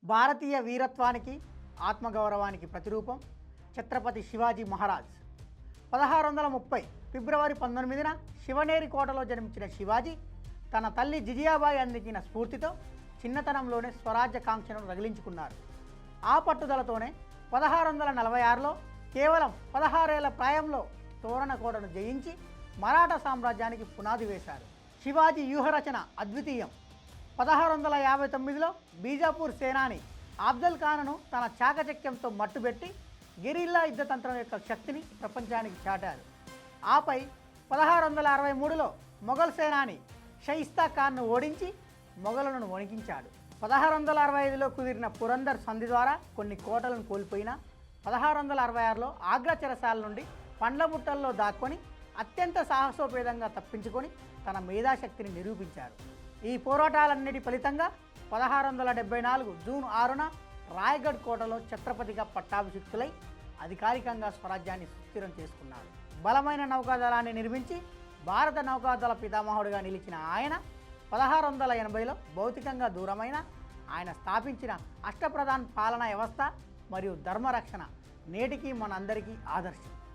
భారతీయ వీరత్వానికి ఆత్మగౌరవానికి ప్రతిరూపం ఛత్రపతి శివాజీ మహారాజ్. 1630 ఫిబ్రవరి 19న శివనేరి కోటలో జన్మించిన శివాజీ తన తల్లి జిజియాబాయి అందించిన స్ఫూర్తితో చిన్నతనంలోనే స్వరాజ్యకాంక్షను రగిలించుకున్నారు. ఆ పట్టుదలతోనే 1646లో కేవలం 16 ఏళ్ల ప్రాయంలో తోరణకోటను జయించి మరాఠా సామ్రాజ్యానికి పునాది వేశారు. శివాజీ వ్యూహరచన అద్వితీయం. 1659లో బీజాపూర్ సేనాని ఆఫ్జల్ ఖాన్ను తన చాకచక్యంతో మట్టుబెట్టి గెరిల్లా యుద్ధతంత్రం యొక్క శక్తిని ప్రపంచానికి చాటారు. ఆపై 1663లో మొఘల్ సేనాని షయిస్తా ఖాన్ను ఓడించి మొఘలులను వణికించాడు. 1665లో కుదిరిన పురందర్ సంధి ద్వారా కొన్ని కోటలను కోల్పోయినా 1666లో ఆగ్రా చెరసాల నుండి పండ్లబుట్టల్లో దాక్కొని అత్యంత సాహసోపేతంగా తప్పించుకొని తన మేధాశక్తిని నిరూపించారు. ఈ పోరాటాలన్నిటి ఫలితంగా 1674 జూన్ 6న రాయగఢ్ కోటలో ఛత్రపతిగా పట్టాభిషిక్తులై అధికారికంగా స్వరాజ్యాన్ని సుస్థిరం చేసుకున్నారు. బలమైన నౌకాదళాన్ని నిర్మించి భారత నౌకాదళ పితామహుడిగా నిలిచిన ఆయన 1680లో భౌతికంగా దూరమైన ఆయన స్థాపించిన అష్టప్రధాన్ పాలనా వ్యవస్థ మరియు ధర్మరక్షణ నేటికి మనందరికీ ఆదర్శం.